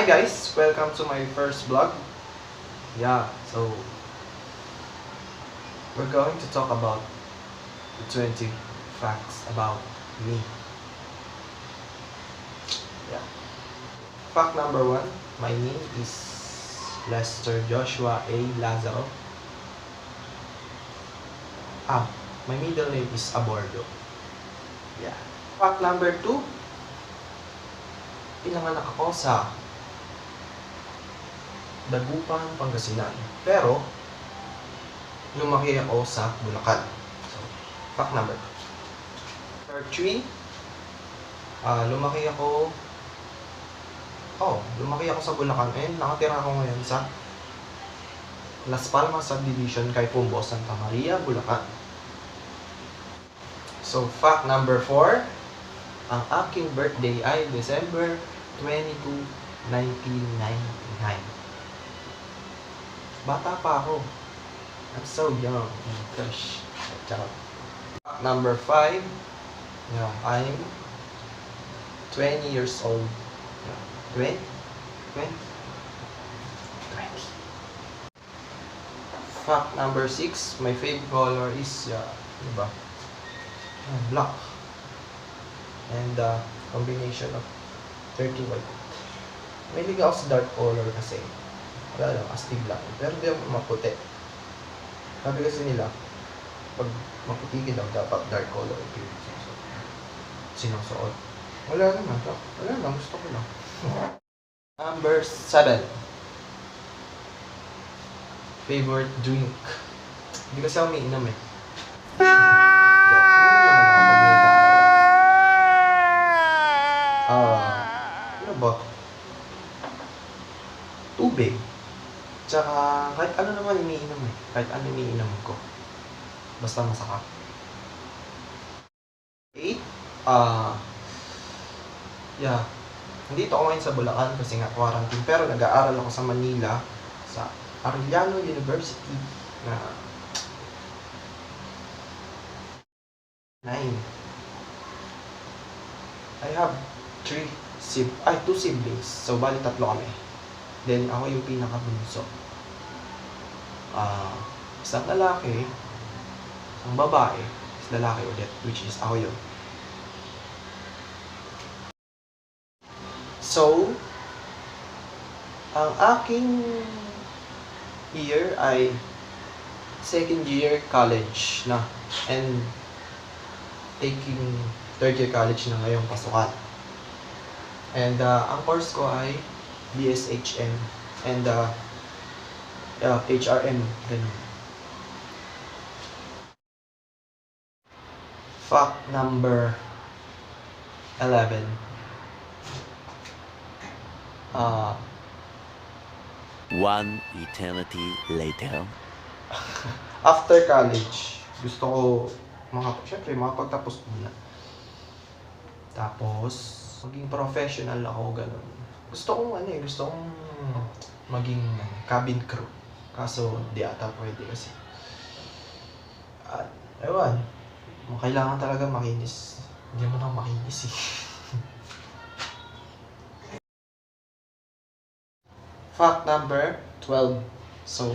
guys, welcome to my first vlog. Yeah, so we're going to talk about the 20 facts about me. Yeah. Fact number 1, my name is Lester Joshua A. Lazaro. My middle name is Abordo. Yeah. Fact number 2, pinanganak ako sa Dagupan, Pangasinan. Pero, lumaki ako sa Bulacan. So, fact number 3, lumaki ako sa Bulacan and nakatira ako ngayon sa Las Palmas Subdivision kay Pumbo, Santa Maria, Bulacan. So, fact number 4, ang aking birthday ay December 22, 1999. Bata pa ako. I'm so young and fresh. Fact number 5, I'm 20 years old. 20? Fact number 6, my favorite color is, black. And combination of 30 white. May liga ako sa dark color kasi wala lang, astig lang. Pero di ako maputi. Sabi kasi nila, pag maputi ka daw, dapat dark color sinusuot. Wala naman. Wala lang, gusto ko lang. Number 7. Favorite drink. Hindi kasi ako umiinom eh. Ano ba? Tubig. Tsaka kahit ano naman iniinom eh. Kahit ano iniinom ko. Basta masarap. 8. Nandito ako ngayon sa Bulacan kasi nga quarantine. Pero nag-aaral ako sa Manila sa Arellano University na 9. I have 2 siblings. So, bali 3 kami. Then, ako yung pinakabunso. Isang lalaki, isang babae, isang lalaki ulit, which is ako yun. So, ang aking year ay second year college na. And taking third year college na ngayong pasukan. And ang course ko ay BSHM and HRM. Ganun. Fact number 11. One eternity later. After college, gusto ko syempre makapagtapos muna. Tapos, maging professional ako, ganun. Gusto kong maging cabin crew. Kaso, di ata pwede kasi. Ewan, kailangan talaga makinis. Hindi mo na makinis eh. Fact number 12. So,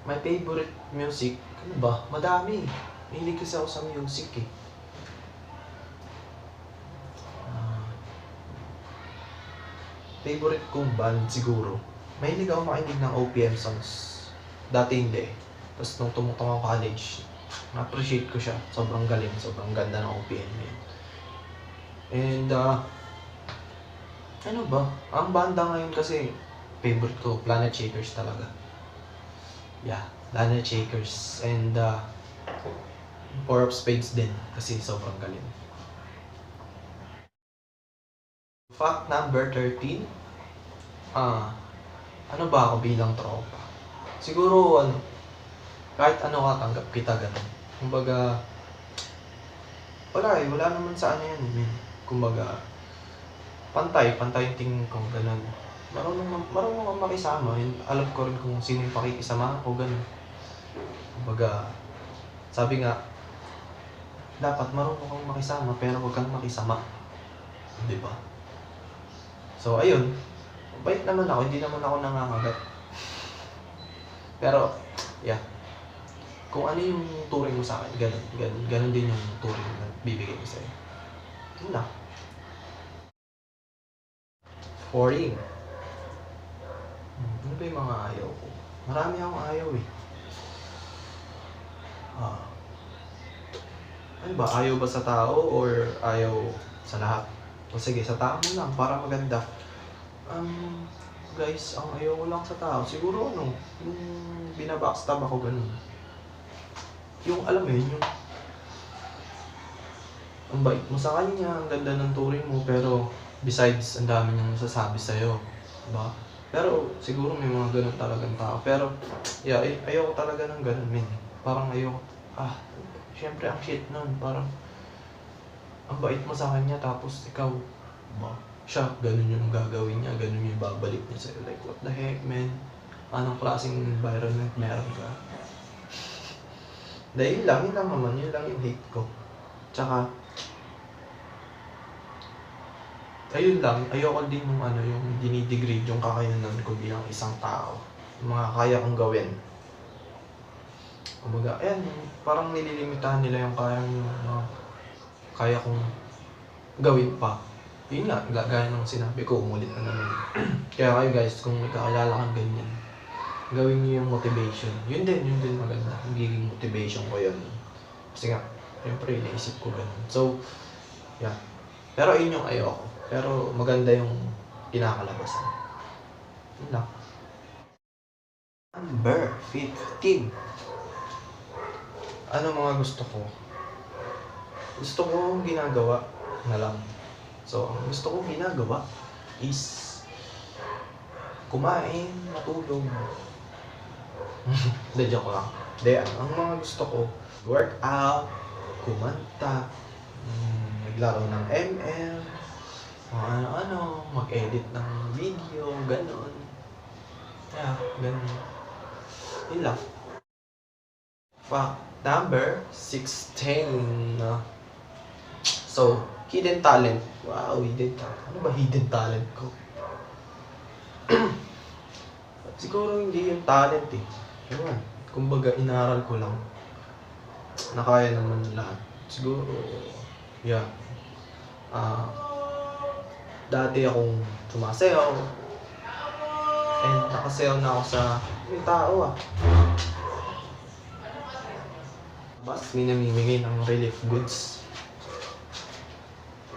my favorite music, ano ba? Madami. Mahilig kasi ako sa music eh. Favorite kong band siguro. Mahilig ako makinig ng OPM songs. Dati hindi. Tapos nung tumutong ako college, na-appreciate ko siya. Sobrang galing, sobrang ganda ng OPM yun. And, ano ba? Ang banda ngayon kasi, favorite ko, Planetshakers talaga. Yeah, Planetshakers. And, Four of Spades din, kasi sobrang galing. Fact number 13. Ano ba ako bilang tropa? Siguro, kahit ano katanggap kita, ganun. Kumbaga, wala naman sa ano yan, man. Kumbaga, pantay yung tingin ko, ganun. Marunong akong makisama, and alam ko rin kung sino yung pakikisama ko, ganun. Kumbaga, sabi nga, dapat marunong kang makisama, pero huwag kang makisama. Di ba? So, ayun. Bait naman ako, hindi naman ako nangangagat. Pero, yeah. Kung ano yung turing mo sa akin, ganun din yung turing na bibigay ko sa'yo. Yun lang. Foreign. Ano ba yung mga ayaw ko? Marami akong ayaw eh. Ano ba? Ayaw ba sa tao or ayaw sa lahat? O sige, sa tao mo lang para maganda. Guys, ang ayaw ko lang sa tao, siguro yung binabackstab ako ganun. Yung alam mo yun, yung ang bait mo sa kanya, ang ganda ng turing mo, pero besides, ang dami niyang nasasabi sa'yo. Diba? Pero siguro may mga ganun talagang tao. Pero, yeah, ayoko talaga ng ganun, men. Parang ayoko, syempre ang shit nun. Parang, ang bait mo sa kanya, tapos ikaw, diba? Siya, ganun yung gagawin niya, ganun yung babalik niya sa'yo. Like, what the heck, man? Anong klaseng environment meron ka? Dahil yun lang naman, yun lang yung hate ko. Tsaka, ayun lang, ayoko din yung dinidegrade yung kakayanan ko bilang isang tao. Yung mga kaya kong gawin. Kumbaga, ayan, parang nililimitahan nila yung kaya kong gawin pa. Yun nga, gaya ng sinabi ko, umulit na naman. Kaya kayo guys, kung nagkakilala kang ganyan, gawin niyo yung motivation. Yun din maganda. Magiging motivation ko yun. Kasi nga, siyempre, naisip ko ganun. So, yeah. Pero yun yung ayoko. Pero maganda yung kinakalabasan. Yun lang. Number 15. Ano mga gusto ko? Gusto ko ginagawa na lang. So, ang gusto kong ginagawa is kumain, matulog. Hindi, joke lang. Hindi, ang mga gusto ko, workout, kumanta, naglaro ng ML, mga ano-ano, mag-edit ng video, gano'n. Yeah, gano'n. Yun lang. Fact number 16. So, hidden talent. Wow, hidden talent. Ano ba hidden talent ko? Siguro hindi yung talent eh. Ewan. Kumbaga, inaral ko lang. Nakaya naman lahat. Siguro, yeah. Dati akong sumasayaw. And nakasayaw na ako sa yung tao Bas, may namimigay ng relief goods.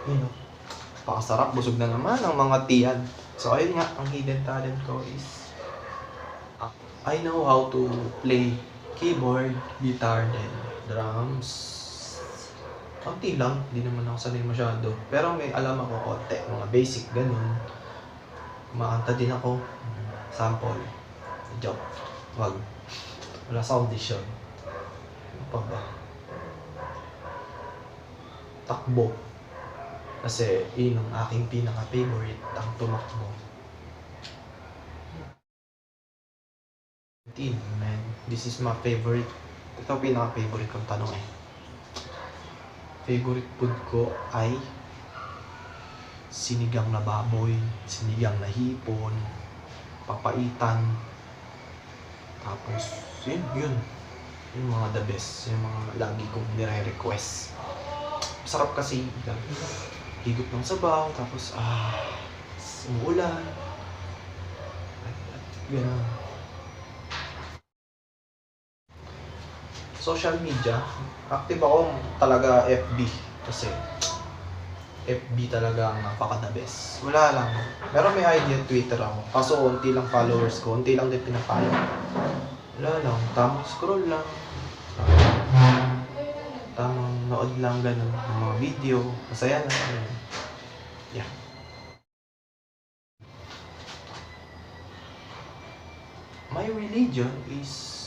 Yun o. Pakasarap, busog na naman ang mga tiyan. So ayun nga, ang hidden talent ko is I know how to play keyboard, guitar, and drums. Konti lang, hindi naman ako sanay masyado. Pero may alam ako konti, mga basic ganun. Kumakanta din ako. Sample. Joke. Wag. Wala sa audition. Ano pa ba? Takbo. Kasi yun ang aking pinaka-favorite, ang tumakbo. Man, this is my favorite. Ito ang pinaka-favorite kong tanong eh. Favorite food ko ay sinigang na baboy, sinigang na hipon, papaitan. Tapos, yun. Yung mga the best, yung mga lagi kong nire-request. Masarap kasi, higot ng sabaw, tapos umuulan. Ganun. Social media, active ako talaga FB kasi FB talaga ang napaka-the best. Wala lang. Pero may idea Twitter ako. Kaso unti lang followers ko, unti lang din pinapollow. Wala lang, tamang scroll lang. Tamang nood lang ganun, ng mga video. Masaya lang. Yeah. My religion is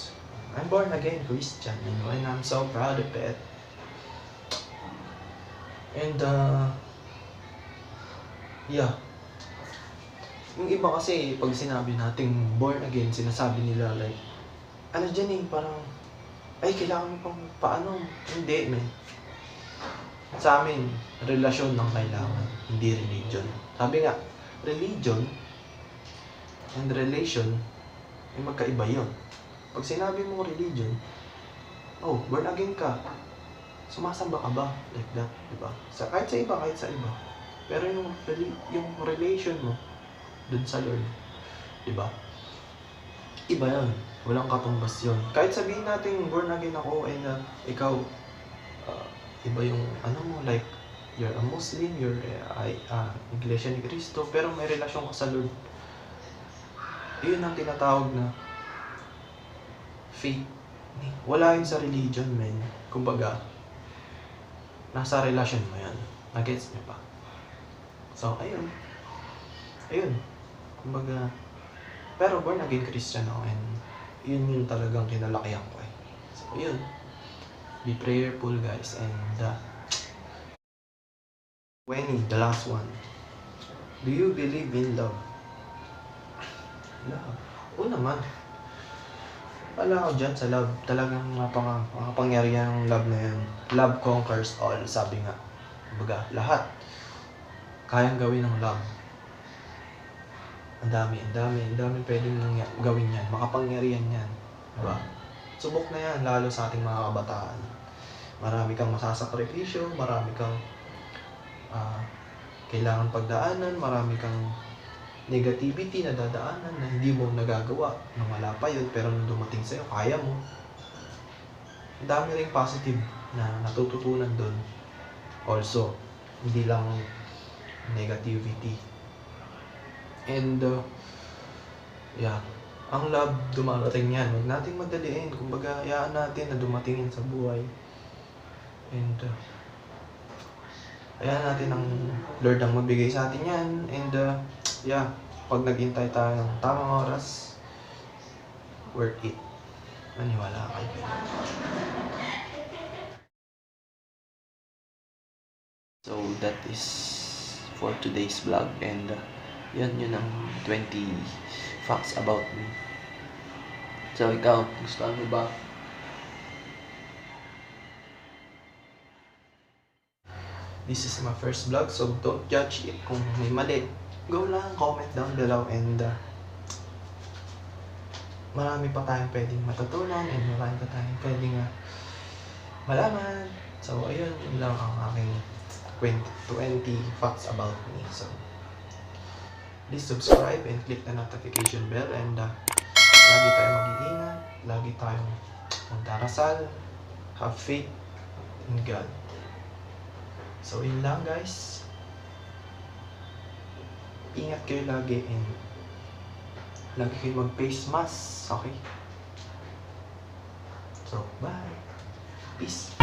I'm born again Christian, and I'm so proud of it. And yeah. Yung iba kasi pag sinabi nating born again, sinasabi nila like ano dyan eh, parang ay kailangan mo pang paano. Hindi, man. Sa amin, relasyon ng kailangan, hindi religion. Sabi nga, religion and relation ay magkaiba yun. Pag sinabi mo religion, oh, born again ka, sumasamba ka ba? Like that, di ba? Kahit sa iba. Pero yung relation mo dun sa Lord, di ba? Iba yan. Walang katumbas yun. Kahit sabihin natin born again ako and ikaw, iba yung ano mo, like, you're a Muslim, you're Iglesia ni Cristo, pero may relasyon ka sa Lord. Yun ang tinatawag na faith. Wala yun sa religion, men. Kumbaga, nasa relasyon mo yan. Nagets niyo ba? So, ayun. Kumbaga, pero born again Christian ako and yun yung talagang kinalakihan ko eh. So, yun. Be prayerful, guys. And, 20, the last one. Do you believe in love? Love? Oo naman. Wala ako dyan sa love. Talagang makapangyarihan ang love na yun. Love conquers all, sabi nga. Kumbaga, lahat. Kayang gawin ng love. Ang dami pwedeng gawin yan. Makapangyarihan yan. Diba? Subok na yan, lalo sa ating mga kabataan. Marami kang masasakripisyo, marami kang kailangan pagdaanan, marami kang negativity na dadaanan na hindi mo nagagawa nung wala pa yun, pero nung dumating sa'yo, kaya mo. Ang dami ring positive na natututunan doon. Also, hindi lang negativity. And, ang love, dumarating yan. Huwag nating madaliin. Kumbaga, hayaan natin na dumatingin sa buhay. And, hayaan natin ang Lord ang magbigay sa atin yan. And, pag naghintay tayo ng tamang oras, worth it. Maniwala kayo. So, that is for today's vlog. And, yun ang 20 facts about me. So, ikaw, gusto mo ba? This is my first vlog, so don't judge it kung may mali. Go lang, comment down below, and marami pa tayong pwedeng matutunan and marami pa tayong pwedeng malaman. So, ayun, yun lang ang aking 20 facts about me. So, please subscribe and click the notification bell, and lagi tayong mag-iingat, lagi tayong magdarasal, have faith in God. So, yun lang, guys. Ingat kayo lagi and lagi kayo mag-face mask, okay? So, bye. Peace.